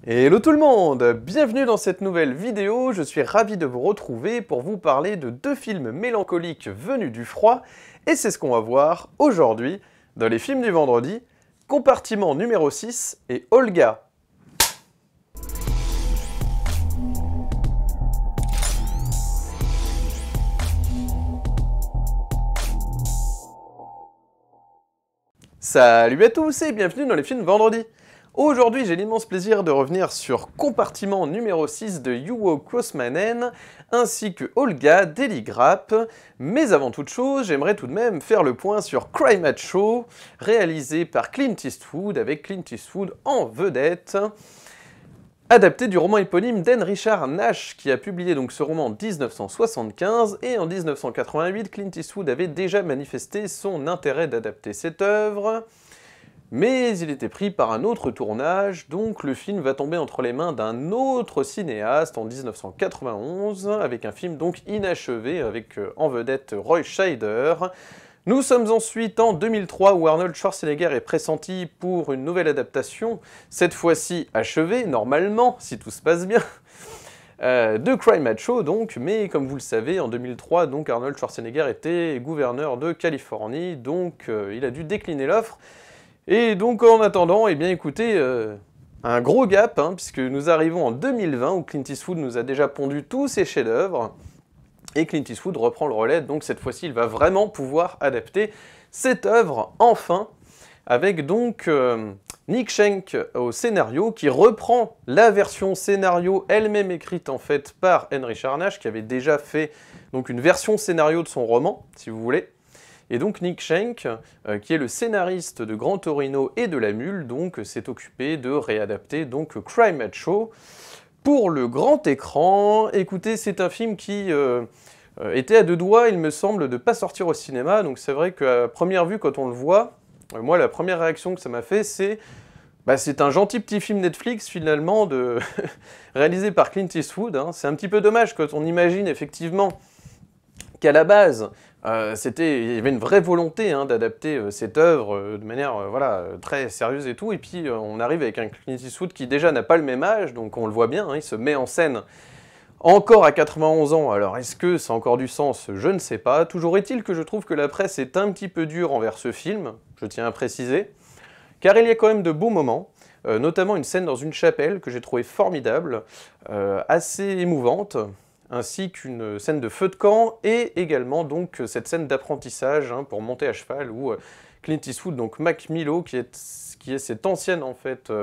Hello tout le monde, bienvenue dans cette nouvelle vidéo, je suis ravi de vous retrouver pour vous parler de deux films mélancoliques venus du froid, et c'est ce qu'on va voir aujourd'hui dans les films du vendredi, Compartiment numéro 6 et Olga. Salut à tous et bienvenue dans les films vendredi. Aujourd'hui, j'ai l'immense plaisir de revenir sur Compartiment numéro 6 de Juho Kuosmanen, ainsi que Olga d'Eli Grapp. Mais avant toute chose, j'aimerais tout de même faire le point sur Cry Macho, réalisé par Clint Eastwood, avec Clint Eastwood en vedette. Adapté du roman éponyme d'N. Richard Nash, qui a publié donc ce roman en 1975, et en 1988, Clint Eastwood avait déjà manifesté son intérêt d'adapter cette œuvre. Mais il était pris par un autre tournage, donc le film va tomber entre les mains d'un autre cinéaste en 1991, avec un film donc inachevé, avec en vedette Roy Scheider. Nous sommes ensuite en 2003 où Arnold Schwarzenegger est pressenti pour une nouvelle adaptation, cette fois-ci achevée, normalement, si tout se passe bien, de Cry Macho donc, mais comme vous le savez, en 2003, donc Arnold Schwarzenegger était gouverneur de Californie, donc il a dû décliner l'offre. Et donc en attendant, eh bien écoutez, un gros gap, puisque nous arrivons en 2020 où Clint Eastwood nous a déjà pondu tous ses chefs-d'œuvre, et Clint Eastwood reprend le relais, donc cette fois-ci il va vraiment pouvoir adapter cette œuvre enfin, avec donc Nick Schenk au scénario, qui reprend la version scénario elle-même écrite en fait par N. Richard Nash, qui avait déjà fait donc une version scénario de son roman, si vous voulez. Et donc Nick Schenk, qui est le scénariste de Gran Torino et de La Mule, donc s'est occupé de réadapter donc Cry Macho pour le grand écran. Écoutez, c'est un film qui était à deux doigts, il me semble, de ne pas sortir au cinéma. Donc c'est vrai qu'à première vue, quand on le voit, moi la première réaction que ça m'a fait, c'est c'est un gentil petit film Netflix finalement réalisé par Clint Eastwood. C'est un petit peu dommage quand on imagine effectivement qu'à la base, il y avait une vraie volonté d'adapter cette œuvre de manière très sérieuse et tout, et puis on arrive avec un Clint Eastwood qui déjà n'a pas le même âge, donc on le voit bien, il se met en scène encore à 91 ans, alors est-ce que ça a encore du sens? Je ne sais pas. Toujours est-il que je trouve que la presse est un petit peu dure envers ce film, je tiens à préciser, car il y a quand même de beaux moments, notamment une scène dans une chapelle que j'ai trouvée formidable, assez émouvante, ainsi qu'une scène de feu de camp, et également donc cette scène d'apprentissage pour monter à cheval, où Clint Eastwood, donc Mac Milo, qui est cette ancienne en fait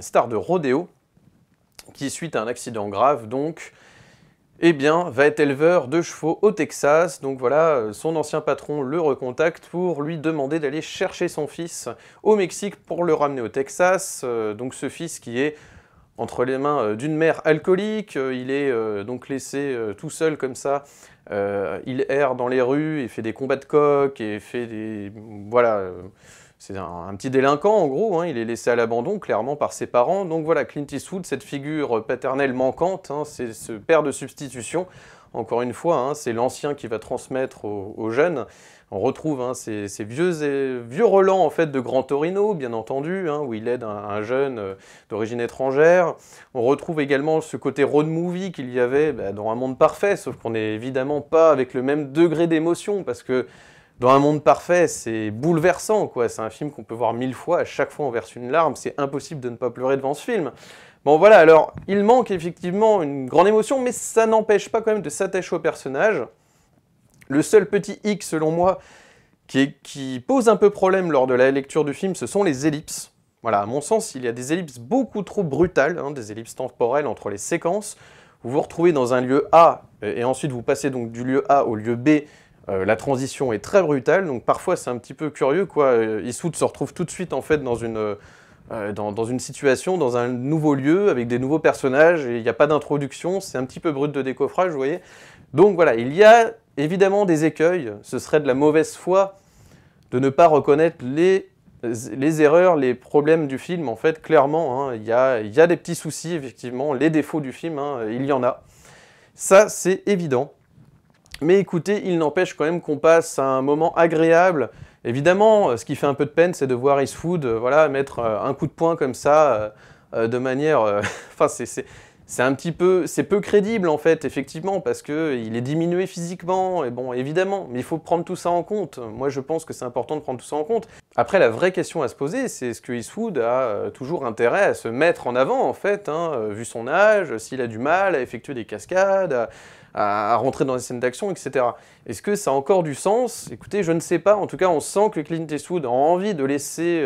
star de rodéo, qui suite à un accident grave donc va être éleveur de chevaux au Texas. Donc voilà, son ancien patron le recontacte pour lui demander d'aller chercher son fils au Mexique pour le ramener au Texas. Donc ce fils qui est entre les mains d'une mère alcoolique, il est donc laissé tout seul comme ça, il erre dans les rues, il fait des combats de coq, et fait des... Voilà, c'est un petit délinquant en gros, il est laissé à l'abandon clairement par ses parents. Donc voilà, Clint Eastwood, cette figure paternelle manquante, c'est ce père de substitution. Encore une fois, c'est l'ancien qui va transmettre aux jeunes. On retrouve ces vieux relents en fait de Gran Torino, bien entendu, où il aide un jeune d'origine étrangère. On retrouve également ce côté road movie qu'il y avait dans Un Monde Parfait, sauf qu'on n'est évidemment pas avec le même degré d'émotion, parce que dans Un Monde Parfait, c'est bouleversant, quoi. C'est un film qu'on peut voir 1000 fois, à chaque fois on verse une larme, c'est impossible de ne pas pleurer devant ce film. Bon voilà, alors il manque effectivement une grande émotion, mais ça n'empêche pas quand même de s'attacher au personnage. Le seul petit hic, selon moi, qui pose un peu problème lors de la lecture du film, ce sont les ellipses. Voilà, à mon sens, il y a des ellipses beaucoup trop brutales, des ellipses temporelles entre les séquences. Vous vous retrouvez dans un lieu A, et ensuite vous passez donc du lieu A au lieu B. La transition est très brutale, donc parfois c'est un petit peu curieux, quoi. Eastwood se retrouve tout de suite en fait dans une situation, dans un nouveau lieu, avec des nouveaux personnages, et il n'y a pas d'introduction, c'est un petit peu brut de décoffrage, vous voyez. Donc voilà, il y a évidemment des écueils, ce serait de la mauvaise foi de ne pas reconnaître les erreurs, les problèmes du film, en fait, clairement, il y a des petits soucis, effectivement, les défauts du film, il y en a. Ça, c'est évident. Mais écoutez, il n'empêche quand même qu'on passe un moment agréable, Évidemment, ce qui fait un peu de peine, c'est de voir Eastwood voilà, mettre un coup de poing comme ça, de manière... Enfin, c'est un petit peu... C'est peu crédible, en fait, effectivement, parce qu'il est diminué physiquement, et bon, évidemment, mais il faut prendre tout ça en compte. Moi, je pense que c'est important de prendre tout ça en compte. Après, la vraie question à se poser, c'est est-ce que Eastwood a toujours intérêt à se mettre en avant, en fait, hein, vu son âge, s'il a du mal à effectuer des cascades, à rentrer dans les scènes d'action, etc. Est-ce que ça a encore du sens? Écoutez, je ne sais pas. En tout cas, on sent que Clint Eastwood a envie de laisser...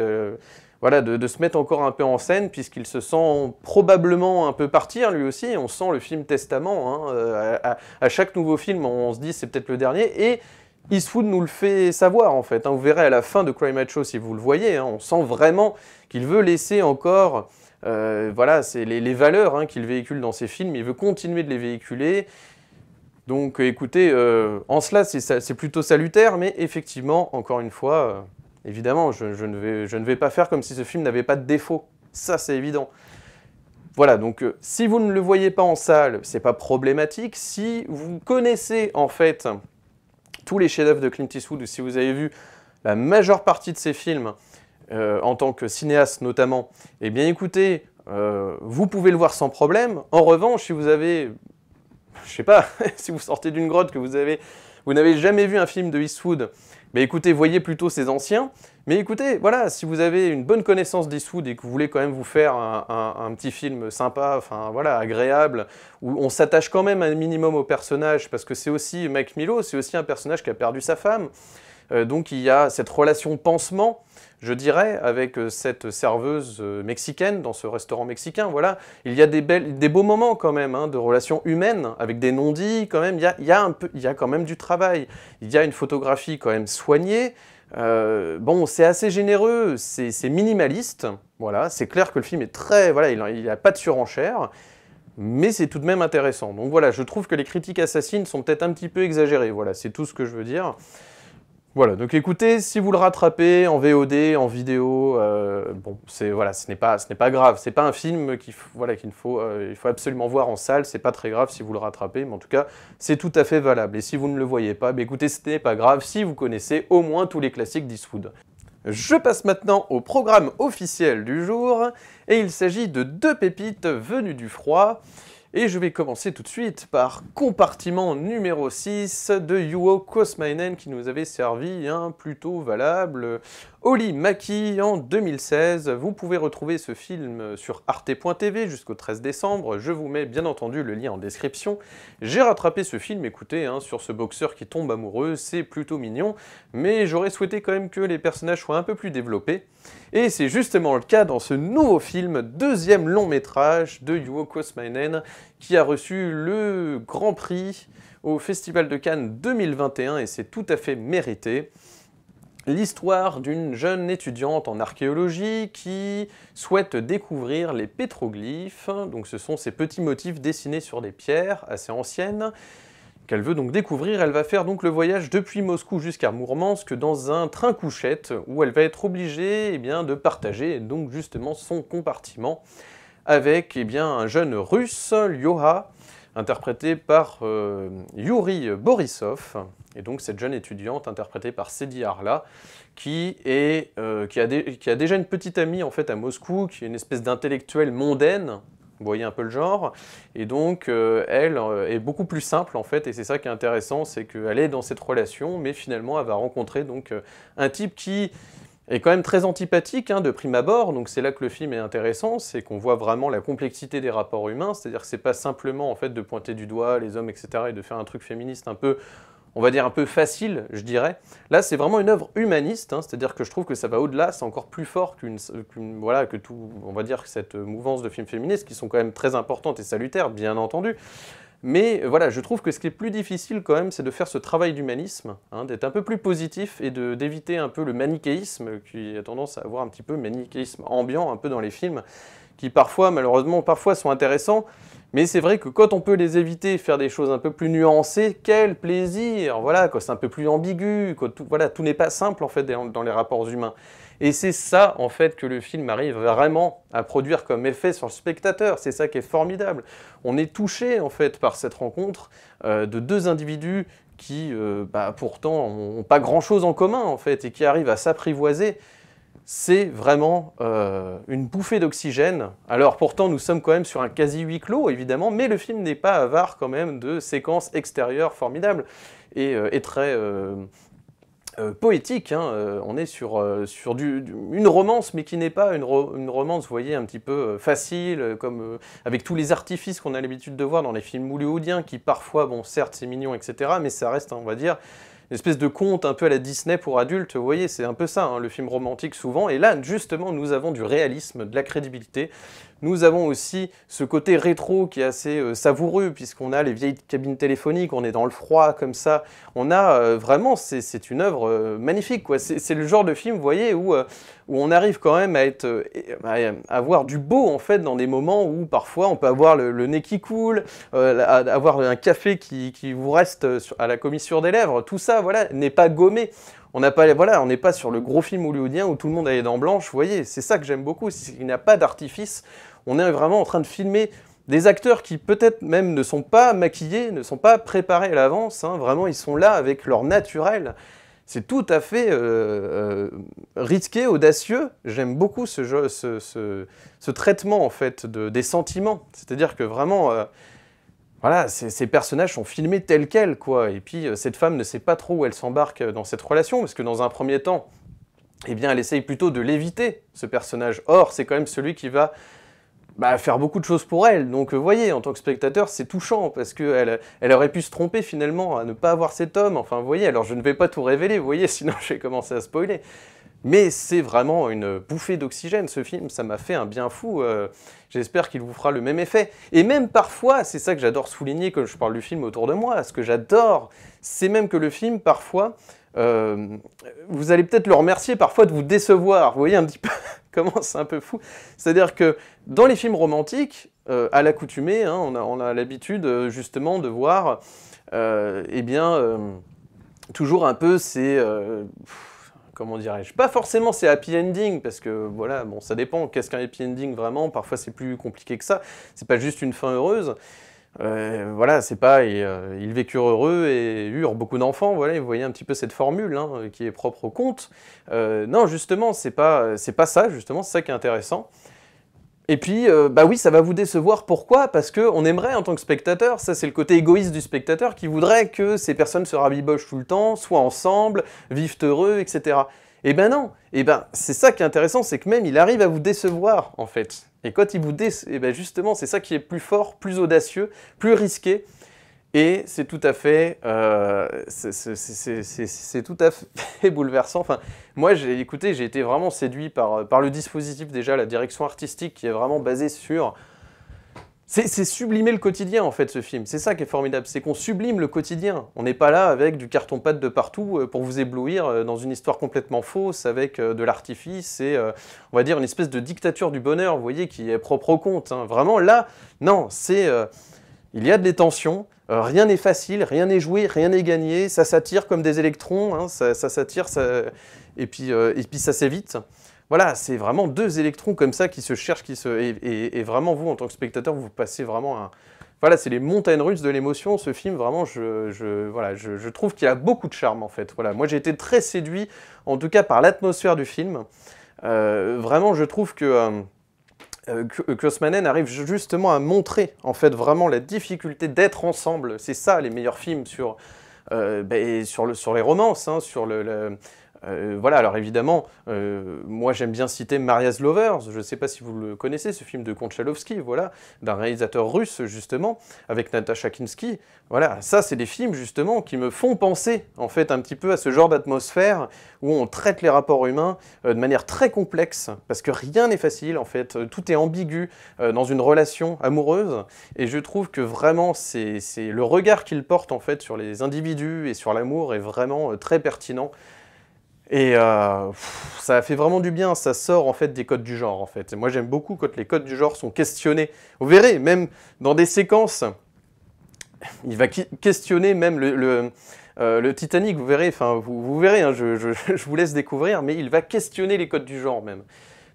voilà, de se mettre encore un peu en scène, puisqu'il se sent probablement un peu partir, lui aussi. On sent le film Testament. Hein, à chaque nouveau film, on se dit c'est peut-être le dernier. Et Eastwood nous le fait savoir, en fait. Hein. Vous verrez à la fin de Cry Macho, si vous le voyez, hein, on sent vraiment qu'il veut laisser encore... voilà, c'est les valeurs hein, qu'il véhicule dans ses films. Il veut continuer de les véhiculer. Donc écoutez, en cela c'est plutôt salutaire, mais effectivement, encore une fois, évidemment, je ne vais pas faire comme si ce film n'avait pas de défaut. Ça, c'est évident. Voilà, donc si vous ne le voyez pas en salle, c'est pas problématique. Si vous connaissez en fait tous les chefs-d'œuvre de Clint Eastwood, ou si vous avez vu la majeure partie de ses films, en tant que cinéaste notamment, eh bien écoutez, vous pouvez le voir sans problème. En revanche, si vous avez... Je sais pas, si vous sortez d'une grotte, que vous n'avez jamais vu un film de Eastwood, mais écoutez, voyez plutôt ses anciens. Mais écoutez, voilà, si vous avez une bonne connaissance d'Eastwood et que vous voulez quand même vous faire un petit film sympa, enfin voilà, agréable, où on s'attache quand même un minimum au personnage, parce que c'est aussi Mike Milo, c'est aussi un personnage qui a perdu sa femme. Donc il y a cette relation pansement, je dirais, avec cette serveuse mexicaine dans ce restaurant mexicain, voilà. Il y a des beaux moments quand même, hein, de relations humaines, avec des non-dits quand même, il y a quand même du travail. Il y a une photographie quand même soignée, bon, c'est assez généreux, c'est minimaliste, voilà. C'est clair que le film est très, voilà, il n'y a pas de surenchère, mais c'est tout de même intéressant. Donc voilà, je trouve que les critiques assassines sont peut-être un petit peu exagérées, voilà, c'est tout ce que je veux dire. Voilà, donc écoutez, si vous le rattrapez en VOD, en vidéo, bon, voilà, ce n'est pas grave, c'est pas un film voilà, il faut absolument voir en salle, c'est pas très grave si vous le rattrapez, mais en tout cas, c'est tout à fait valable. Et si vous ne le voyez pas, bah écoutez, ce n'est pas grave si vous connaissez au moins tous les classiques d'Eastwood. Je passe maintenant au programme officiel du jour, et il s'agit de 2 pépites venues du froid. Et je vais commencer tout de suite par compartiment numéro 6 de Juho Koskemainen qui nous avait servi un plutôt valable Oli Mäki en 2016. Vous pouvez retrouver ce film sur arte.tv jusqu'au 13 décembre. Je vous mets bien entendu le lien en description. J'ai rattrapé ce film, écoutez, hein, sur ce boxeur qui tombe amoureux, c'est plutôt mignon, mais j'aurais souhaité quand même que les personnages soient un peu plus développés. Et c'est justement le cas dans ce nouveau film, 2e long métrage de Juho Koskemainen, qui a reçu le Grand Prix au Festival de Cannes 2021, et c'est tout à fait mérité. L'histoire d'une jeune étudiante en archéologie qui souhaite découvrir les pétroglyphes, donc ce sont ces petits motifs dessinés sur des pierres assez anciennes, qu'elle veut donc découvrir. Elle va faire donc le voyage depuis Moscou jusqu'à Mourmansk dans un train-couchette où elle va être obligée de partager donc justement son compartiment avec un jeune russe, Lyoha, interprété par Yuri Borisov, et donc cette jeune étudiante interprétée par Sedi Harla, qui a déjà une petite amie en fait à Moscou, qui est une espèce d'intellectuelle mondaine. Vous voyez un peu le genre, et donc elle est beaucoup plus simple en fait, et c'est ça qui est intéressant, c'est qu'elle est dans cette relation, mais finalement elle va rencontrer donc un type qui est quand même très antipathique hein, de prime abord, donc c'est là que le film est intéressant, c'est qu'on voit vraiment la complexité des rapports humains, c'est-à-dire que c'est pas simplement en fait de pointer du doigt les hommes, etc., et de faire un truc féministe un peu, on va dire un peu facile, je dirais. Là, c'est vraiment une œuvre humaniste, hein, c'est-à-dire que je trouve que ça va au-delà, c'est encore plus fort voilà, que tout, on va dire, cette mouvance de films féministes, qui sont quand même très importantes et salutaires, bien entendu. Mais voilà, je trouve que ce qui est plus difficile quand même, c'est de faire ce travail d'humanisme, hein, d'être un peu plus positif et d'éviter un peu le manichéisme, qui a tendance à avoir un petit peu manichéisme ambiant un peu dans les films, qui parfois, malheureusement, sont intéressants, mais c'est vrai que quand on peut les éviter, faire des choses un peu plus nuancées, quel plaisir, voilà, quand c'est un peu plus ambigu, quand tout n'est pas simple en fait dans les rapports humains. Et c'est ça, en fait, que le film arrive vraiment à produire comme effet sur le spectateur. C'est ça qui est formidable. On est touché, en fait, par cette rencontre de 2 individus qui, pourtant, n'ont pas grand-chose en commun, en fait, et qui arrivent à s'apprivoiser, c'est vraiment une bouffée d'oxygène. Alors pourtant, nous sommes quand même sur un quasi huis clos, évidemment, mais le film n'est pas avare quand même de séquences extérieures formidables et très poétiques. Hein. On est sur une romance, mais qui n'est pas une romance, vous voyez, un petit peu facile, comme avec tous les artifices qu'on a l'habitude de voir dans les films hollywoodiens, qui parfois, bon, certes, c'est mignon, etc., mais ça reste, on va dire, une espèce de conte un peu à la Disney pour adultes, vous voyez, c'est un peu ça, hein, le film romantique souvent, et là, justement, nous avons du réalisme, de la crédibilité, nous avons aussi ce côté rétro qui est assez savoureux, puisqu'on a les vieilles cabines téléphoniques, on est dans le froid, comme ça, on a vraiment, c'est une œuvre magnifique, quoi. C'est le genre de film, vous voyez, où on arrive quand même à avoir du beau, en fait, dans des moments où, parfois, on peut avoir le nez qui coule, avoir un café qui vous reste à la commissure des lèvres, tout ça, voilà, n'est pas gommé. On n'est pas sur le gros film hollywoodien où tout le monde a les dents blanches, vous voyez, c'est ça que j'aime beaucoup, c'est qu'il n'y a pas d'artifice. On est vraiment en train de filmer des acteurs qui peut-être même ne sont pas maquillés, ne sont pas préparés à l'avance, hein, vraiment ils sont là avec leur naturel. C'est tout à fait risqué, audacieux. J'aime beaucoup ce traitement en fait des sentiments. C'est-à-dire que vraiment, voilà, ces personnages sont filmés tels quels, quoi. Et puis cette femme ne sait pas trop où elle s'embarque dans cette relation, parce que dans un premier temps, eh bien, elle essaye plutôt de l'éviter, ce personnage. Or, c'est quand même celui qui va faire beaucoup de choses pour elle. Donc, vous voyez, en tant que spectateur, c'est touchant, parce qu'elle aurait pu se tromper, finalement, à ne pas avoir cet homme. Enfin, vous voyez, alors je ne vais pas tout révéler, vous voyez, sinon je vais commencer à spoiler. Mais c'est vraiment une bouffée d'oxygène, ce film, ça m'a fait un bien fou. J'espère qu'il vous fera le même effet. Et même parfois, c'est ça que j'adore souligner quand je parle du film autour de moi, ce que j'adore, c'est même que le film, parfois, vous allez peut-être le remercier parfois de vous décevoir. Vous voyez un petit peu comment c'est un peu fou. C'est-à-dire que dans les films romantiques, à l'accoutumée, hein, on a l'habitude justement de voir, toujours un peu ces... comment dirais-je, pas forcément c'est happy ending, parce que voilà, bon, ça dépend, qu'est-ce qu'un happy ending vraiment, parfois c'est plus compliqué que ça, c'est pas juste une fin heureuse, voilà, c'est pas, ils vécurent heureux et eurent beaucoup d'enfants, voilà, vous voyez un petit peu cette formule, hein, qui est propre au conte, non, justement, c'est pas ça, justement, c'est ça qui est intéressant. Et puis, oui, ça va vous décevoir. Pourquoi? Parce qu'on aimerait, en tant que spectateur, ça c'est le côté égoïste du spectateur, qui voudrait que ces personnes se rabibochent tout le temps, soient ensemble, vivent heureux, etc. Eh ben non, c'est ça qui est intéressant, c'est que même il arrive à vous décevoir, en fait. Et quand il vous déçoit, justement, c'est ça qui est plus fort, plus audacieux, plus risqué. Et c'est tout à fait, c'est tout à fait bouleversant. Enfin, moi, j'ai été vraiment séduit par le dispositif déjà, la direction artistique qui est vraiment basée sur... C'est sublimer le quotidien, en fait, ce film. C'est ça qui est formidable, c'est qu'on sublime le quotidien. On n'est pas là avec du carton-pâte de partout pour vous éblouir dans une histoire complètement fausse, avec de l'artifice et, on va dire, une espèce de dictature du bonheur, vous voyez, qui est propre au conte. Hein. Vraiment, là, non, c'est... il y a des tensions. Rien n'est facile, rien n'est joué, rien n'est gagné, ça s'attire comme des électrons, hein, ça s'attire, et puis ça s'évite. Voilà, c'est vraiment deux électrons comme ça qui se cherchent, et vraiment vous, en tant que spectateur, vous passez vraiment un... Voilà, c'est les montagnes russes de l'émotion, ce film, vraiment, je trouve qu'il a beaucoup de charme, en fait. Voilà, moi, j'ai été très séduit, en tout cas, par l'atmosphère du film. Vraiment, je trouve que... Crossmanen arrive justement à montrer en fait vraiment la difficulté d'être ensemble. C'est ça les meilleurs films sur les romances, hein, sur voilà, alors évidemment, moi j'aime bien citer Maria's Lovers, je ne sais pas si vous le connaissez, ce film de Konchalovsky, voilà, d'un réalisateur russe justement, avec Natasha Kinski. Voilà, ça c'est des films justement qui me font penser en fait un petit peu à ce genre d'atmosphère où on traite les rapports humains de manière très complexe, parce que rien n'est facile en fait, tout est ambigu dans une relation amoureuse, et je trouve que vraiment c'est le regard qu'il porte en fait sur les individus et sur l'amour est vraiment très pertinent. Et ça fait vraiment du bien, ça sort en fait des codes du genre en fait. Et moi j'aime beaucoup quand les codes du genre sont questionnés. Vous verrez, même dans des séquences, il va questionner même le Titanic, vous verrez, enfin vous verrez, hein, je vous laisse découvrir, mais il va questionner les codes du genre même.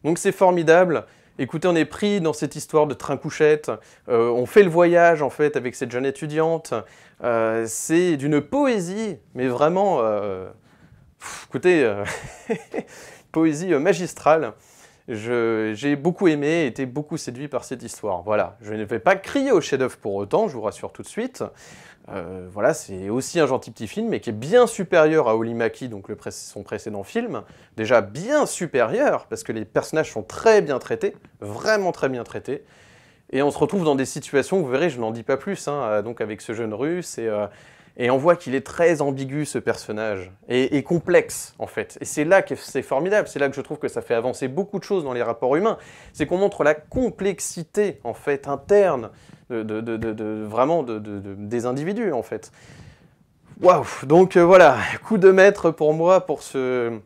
Donc c'est formidable. Écoutez, on est pris dans cette histoire de train-couchette, on fait le voyage en fait avec cette jeune étudiante, c'est d'une poésie, mais vraiment, écoutez, poésie magistrale. J'ai beaucoup aimé, été beaucoup séduit par cette histoire. Voilà, je ne vais pas crier au chef-d'œuvre pour autant, je vous rassure tout de suite. Voilà, c'est aussi un gentil petit film, mais qui est bien supérieur à Olimaki, donc son précédent film. Déjà bien supérieur, parce que les personnages sont très bien traités, vraiment très bien traités. Et on se retrouve dans des situations, vous verrez, je n'en dis pas plus, hein, donc avec ce jeune russe, et on voit qu'il est très ambigu, ce personnage, et complexe, en fait. Et c'est là que c'est formidable, c'est là que je trouve que ça fait avancer beaucoup de choses dans les rapports humains. C'est qu'on montre la complexité, en fait, interne, vraiment des individus, en fait. Waouh. Donc voilà, coup de maître pour moi, pour ce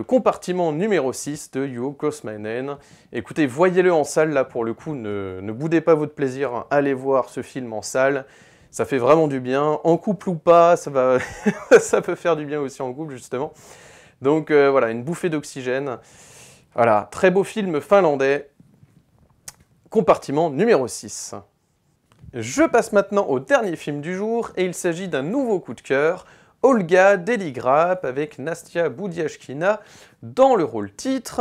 compartiment numéro 6 de Youo Cosmanen. Écoutez, voyez-le en salle, là, pour le coup, ne boudez pas votre plaisir, hein. Allez voir ce film en salle. Ça fait vraiment du bien, en couple ou pas, ça peut faire du bien aussi en couple, justement. Donc voilà, une bouffée d'oxygène. Voilà, très beau film finlandais, compartiment numéro 6. Je passe maintenant au dernier film du jour, et il s'agit d'un nouveau coup de cœur, Olga d'Eli Grapp, avec Nastia Boudiashkina dans le rôle titre.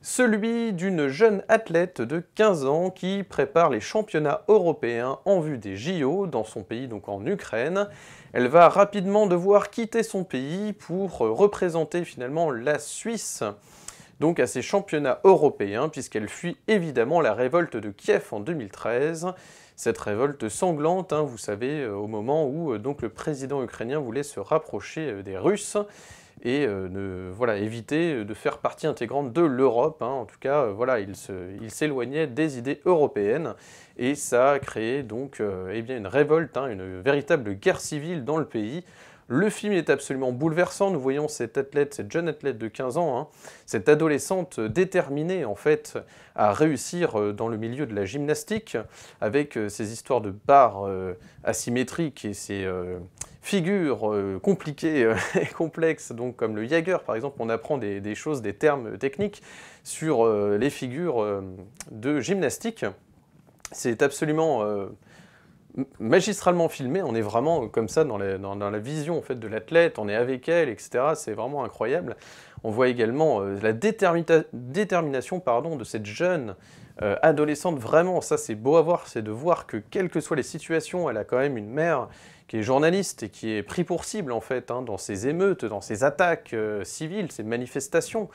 Celui d'une jeune athlète de 15 ans qui prépare les championnats européens en vue des JO dans son pays, donc en Ukraine. Elle va rapidement devoir quitter son pays pour représenter finalement la Suisse, donc à ces championnats européens, puisqu'elle fuit évidemment la révolte de Kiev en 2013. Cette révolte sanglante, hein, vous savez, au moment où donc le président ukrainien voulait se rapprocher des Russes, et voilà, éviter de faire partie intégrante de l'Europe, hein. En tout cas, voilà, il s'éloignait des idées européennes, et ça a créé donc eh bien une révolte, hein, une véritable guerre civile dans le pays. Le film est absolument bouleversant, nous voyons cette jeune athlète de 15 ans, hein, cette adolescente déterminée en fait à réussir dans le milieu de la gymnastique, avec ces histoires de barres asymétriques et ces figures compliquées et complexes, donc comme le Jaeger par exemple, on apprend des choses, des termes techniques sur les figures de gymnastique. C'est absolument magistralement filmé, on est vraiment comme ça dans la vision en fait, de l'athlète, on est avec elle, etc. C'est vraiment incroyable. On voit également la détermination pardon, de cette jeune adolescente, vraiment, ça c'est beau à voir, c'est de voir que quelles que soient les situations, elle a quand même une mère qui est journaliste et qui est pris pour cible en fait, hein, dans ces émeutes, dans ces attaques civiles, ces manifestations.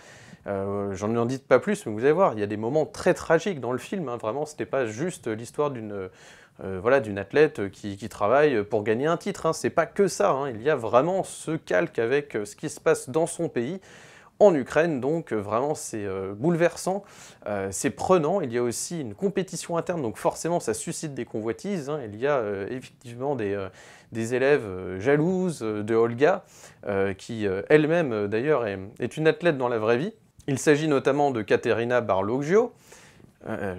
J'en dis pas plus, mais vous allez voir, il y a des moments très tragiques dans le film, hein, vraiment, c'était pas juste l'histoire voilà, d'une athlète qui travaille pour gagner un titre, hein. C'est pas que ça, hein. Il y a vraiment ce calque avec ce qui se passe dans son pays, en Ukraine, donc vraiment c'est bouleversant, c'est prenant. Il y a aussi une compétition interne, donc forcément ça suscite des convoitises, hein. Il y a effectivement des élèves jalouses de Olga, qui elle-même d'ailleurs est une athlète dans la vraie vie. Il s'agit notamment de Katerina Barlogio,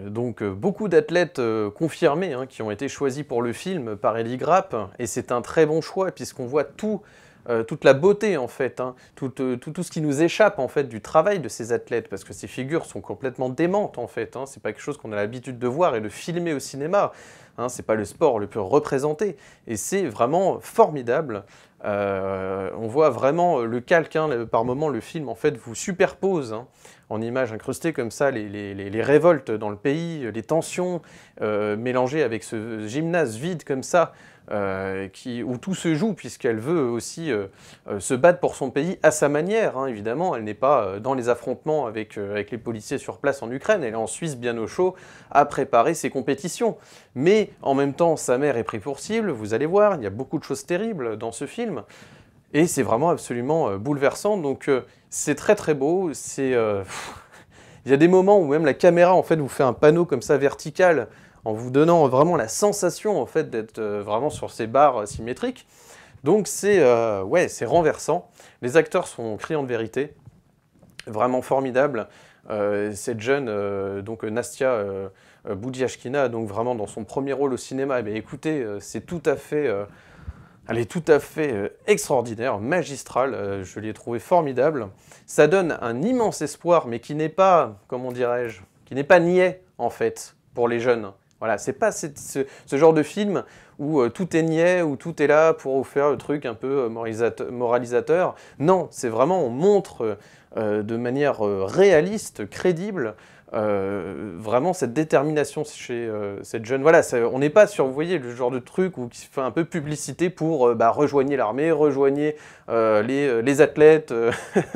donc beaucoup d'athlètes confirmés, hein, qui ont été choisis pour le film par Eli Grapp, et c'est un très bon choix puisqu'on voit toute la beauté en fait, hein, tout ce qui nous échappe en fait du travail de ces athlètes, parce que ces figures sont complètement démentes en fait, hein, c'est pas quelque chose qu'on a l'habitude de voir et de filmer au cinéma, hein, c'est pas le sport le plus représenté, et c'est vraiment formidable. On voit vraiment le calque, hein, par moment le film en fait vous superpose, hein, en images incrustées comme ça les révoltes dans le pays, les tensions mélangées avec ce gymnase vide comme ça, où tout se joue, puisqu'elle veut aussi se battre pour son pays à sa manière, hein, évidemment. Elle n'est pas dans les affrontements avec les policiers sur place en Ukraine, elle est en Suisse bien au chaud à préparer ses compétitions. Mais en même temps, sa mère est prise pour cible, vous allez voir, il y a beaucoup de choses terribles dans ce film, et c'est vraiment absolument bouleversant, donc c'est très très beau, il y a des moments où même la caméra en fait vous fait un panneau comme ça vertical, en vous donnant vraiment la sensation en fait d'être vraiment sur ces barres symétriques. Donc c'est ouais, c'est renversant. Les acteurs sont criants de vérité, vraiment formidables. Cette jeune, donc Nastia Boudiashkina, donc vraiment dans son premier rôle au cinéma, eh bien, écoutez, c'est tout à fait Elle est tout à fait extraordinaire, magistrale, je l'ai trouvée formidable. Ça donne un immense espoir, mais qui n'est pas, comment dirais-je, qui n'est pas niais, en fait, pour les jeunes. Voilà, c'est pas ce genre de film où tout est niais, où tout est là pour vous faire le truc un peu moralisateur. Non, c'est vraiment, on montre de manière réaliste, crédible, vraiment cette détermination chez cette jeune. Voilà, on n'est pas sur, vous voyez, le genre de truc où qui fait un peu publicité pour rejoignez l'armée, rejoignez les athlètes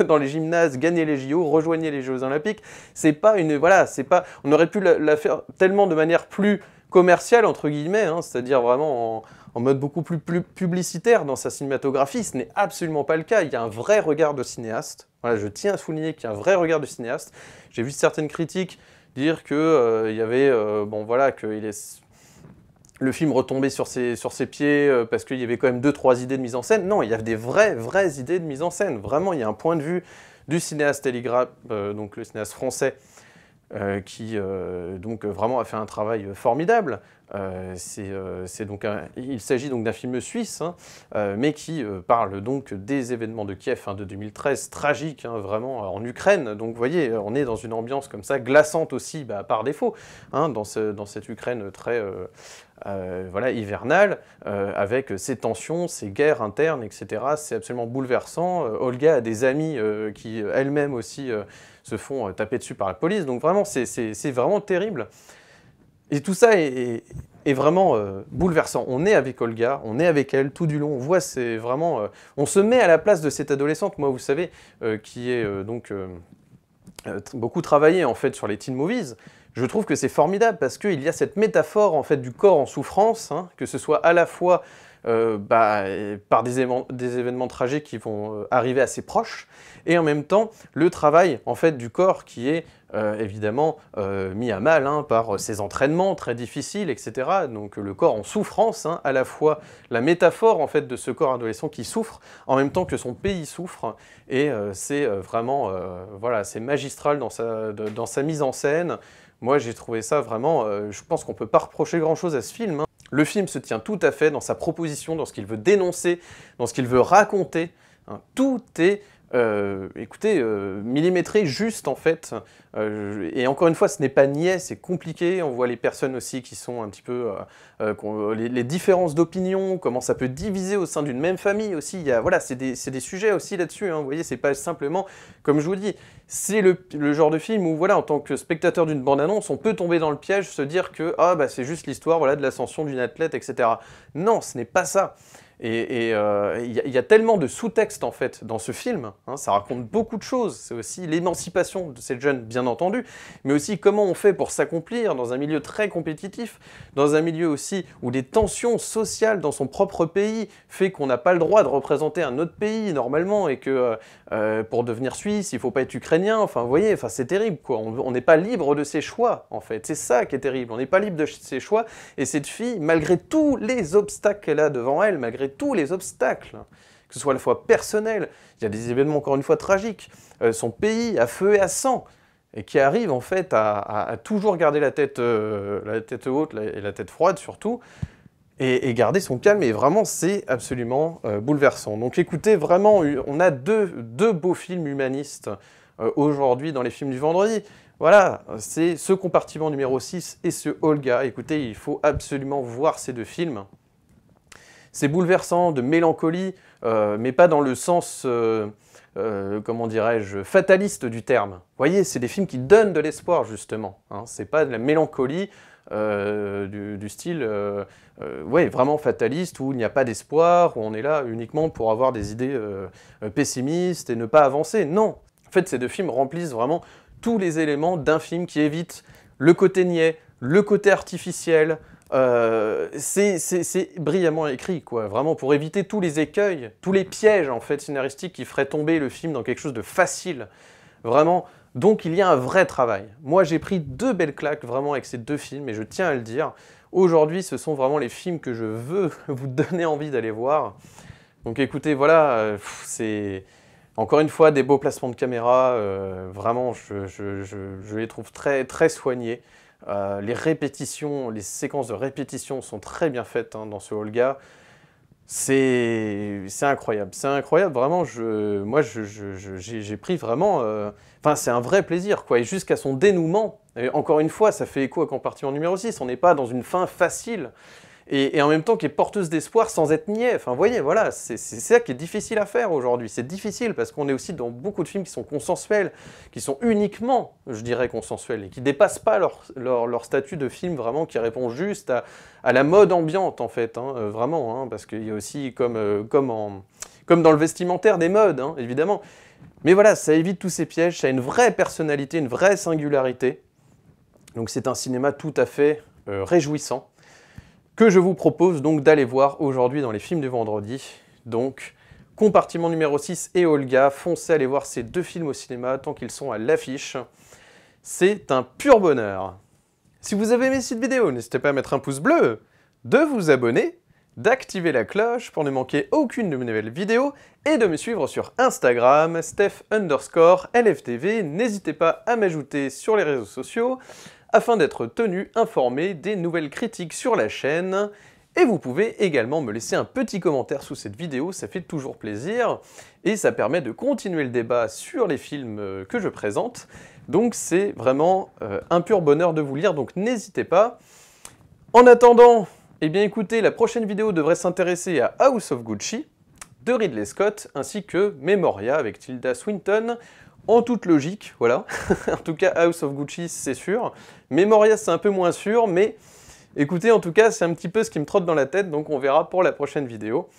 dans les gymnases, gagnez les JO, rejoignez les Jeux Olympiques. C'est pas une, voilà, c'est pas, on aurait pu la faire tellement de manière plus commerciale entre guillemets, hein, c'est-à-dire vraiment en mode beaucoup plus publicitaire dans sa cinématographie. Ce n'est absolument pas le cas. Il y a un vrai regard de cinéaste. Voilà, je tiens à souligner qu'il y a un vrai regard de cinéaste. J'ai vu certaines critiques dire que il y avait, bon voilà, que le film retombait sur ses pieds parce qu'il y avait quand même 2-3 idées de mise en scène. Non, il y a des vraies idées de mise en scène. Vraiment, il y a un point de vue du cinéaste Elie Grapp, donc le cinéaste français, qui donc vraiment a fait un travail formidable. Il s'agit donc d'un film suisse, hein, mais qui parle donc des événements de Kiev de 2013, tragiques, hein, vraiment en Ukraine. Donc vous voyez, on est dans une ambiance comme ça, glaçante aussi par défaut, hein, dans cette Ukraine très voilà, hivernale, avec ces tensions, ces guerres internes, etc. C'est absolument bouleversant. Olga a des amis qui elles-mêmes aussi se font taper dessus par la police. Donc vraiment, c'est vraiment terrible. Et tout ça est vraiment bouleversant. On est avec Olga, on est avec elle tout du long. On voit, c'est vraiment... on se met à la place de cette adolescente, moi, vous savez, qui est beaucoup travaillé en fait sur les teen movies. Je trouve que c'est formidable parce qu'il y a cette métaphore en fait du corps en souffrance, hein, que ce soit à la fois par des événements tragiques qui vont arriver à ses proches, et en même temps le travail en fait du corps qui est évidemment mis à mal hein, par ses entraînements très difficiles, etc. Donc le corps en souffrance, hein, à la fois la métaphore en fait de ce corps adolescent qui souffre, en même temps que son pays souffre, et c'est vraiment voilà, c'est magistral dans sa mise en scène. Moi j'ai trouvé ça vraiment, je pense qu'on peut pas reprocher grand chose à ce film, hein. Le film se tient tout à fait dans sa proposition, dans ce qu'il veut dénoncer, dans ce qu'il veut raconter. Hein. Tout est, écoutez, millimétré juste en fait. Et encore une fois, ce n'est pas niais, c'est compliqué. On voit les personnes aussi qui sont un petit peu... les différences d'opinion, comment ça peut diviser au sein d'une même famille aussi. Il y a, voilà, c'est des sujets aussi là-dessus. Hein. Vous voyez, c'est pas simplement, comme je vous dis, c'est le genre de film où, voilà, en tant que spectateur d'une bande-annonce, on peut tomber dans le piège, se dire que ah, bah, c'est juste l'histoire voilà, de l'ascension d'une athlète, etc. Non, ce n'est pas ça. Et il y a tellement de sous-textes en fait dans ce film, hein, ça raconte beaucoup de choses, c'est aussi l'émancipation de cette jeune bien entendu, mais aussi comment on fait pour s'accomplir dans un milieu très compétitif, dans un milieu aussi où les tensions sociales dans son propre pays fait qu'on n'a pas le droit de représenter un autre pays normalement et que pour devenir suisse il faut pas être ukrainien, enfin vous voyez, enfin, c'est terrible quoi, on n'est pas libre de ses choix en fait, c'est ça qui est terrible, on n'est pas libre de ses choix et cette fille, malgré tous les obstacles qu'elle a devant elle, malgré tous les obstacles, que ce soit à la fois personnel, il y a des événements encore une fois tragiques, son pays à feu et à sang, et qui arrive en fait à toujours garder la tête haute et la tête froide surtout, et garder son calme, et vraiment c'est absolument bouleversant. Donc écoutez, vraiment, on a deux beaux films humanistes aujourd'hui dans les films du vendredi. Voilà, c'est ce compartiment numéro 6 et ce Olga. Écoutez, il faut absolument voir ces deux films. C'est bouleversant, de mélancolie, mais pas dans le sens, comment dirais-je, fataliste du terme. Vous voyez, c'est des films qui donnent de l'espoir, justement. Hein. C'est pas de la mélancolie du style, ouais, vraiment fataliste, où il n'y a pas d'espoir, où on est là uniquement pour avoir des idées pessimistes et ne pas avancer. Non, en fait, ces deux films remplissent vraiment tous les éléments d'un film qui évite le côté niais, le côté artificiel. C'est brillamment écrit, quoi, vraiment pour éviter tous les écueils, tous les pièges en fait scénaristiques qui feraient tomber le film dans quelque chose de facile, vraiment. Donc il y a un vrai travail. Moi j'ai pris deux belles claques vraiment avec ces deux films et je tiens à le dire. Aujourd'hui ce sont vraiment les films que je veux vous donner envie d'aller voir. Donc écoutez, voilà, c'est encore une fois des beaux placements de caméra, vraiment je les trouve très, très soignés. Les répétitions, les séquences de répétition sont très bien faites hein, dans ce Olga. C'est incroyable, vraiment, moi j'ai pris vraiment... Enfin, c'est un vrai plaisir, quoi, et jusqu'à son dénouement, et encore une fois, ça fait écho à Compartiment numéro 6, on n'est pas dans une fin facile, et en même temps qui est porteuse d'espoir sans être niais, enfin, vous voyez, voilà, c'est ça qui est difficile à faire aujourd'hui, c'est difficile parce qu'on est aussi dans beaucoup de films qui sont consensuels, qui sont uniquement, je dirais, consensuels, et qui dépassent pas leur statut de film vraiment qui répond juste à la mode ambiante, en fait, hein, vraiment, hein, parce qu'il y a aussi, comme dans le vestimentaire, des modes, hein, évidemment. Mais voilà, ça évite tous ces pièges, ça a une vraie personnalité, une vraie singularité, donc c'est un cinéma tout à fait réjouissant, que je vous propose donc d'aller voir aujourd'hui dans les films du vendredi. Donc, Compartiment numéro 6 et Olga, foncez aller voir ces deux films au cinéma tant qu'ils sont à l'affiche. C'est un pur bonheur. Si vous avez aimé cette vidéo, n'hésitez pas à mettre un pouce bleu, de vous abonner, d'activer la cloche pour ne manquer aucune de mes nouvelles vidéos et de me suivre sur Instagram, Steph_LFTV. N'hésitez pas à m'ajouter sur les réseaux sociaux afin d'être tenu informé des nouvelles critiques sur la chaîne. Et vous pouvez également me laisser un petit commentaire sous cette vidéo, ça fait toujours plaisir, et ça permet de continuer le débat sur les films que je présente. Donc c'est vraiment un pur bonheur de vous lire, donc n'hésitez pas. En attendant, eh bien écoutez, la prochaine vidéo devrait s'intéresser à House of Gucci, de Ridley Scott, ainsi que Memoria avec Tilda Swinton, en toute logique, voilà. En tout cas, House of Gucci, c'est sûr. Memoria, c'est un peu moins sûr, mais écoutez, en tout cas, c'est un petit peu ce qui me trotte dans la tête, donc on verra pour la prochaine vidéo.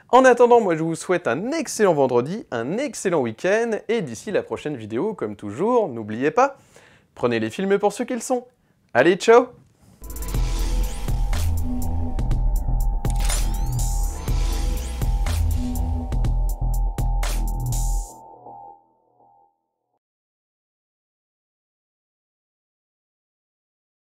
En attendant, moi, je vous souhaite un excellent vendredi, un excellent week-end, et d'ici la prochaine vidéo, comme toujours, n'oubliez pas, prenez les films pour ce qu'ils sont. Allez, ciao!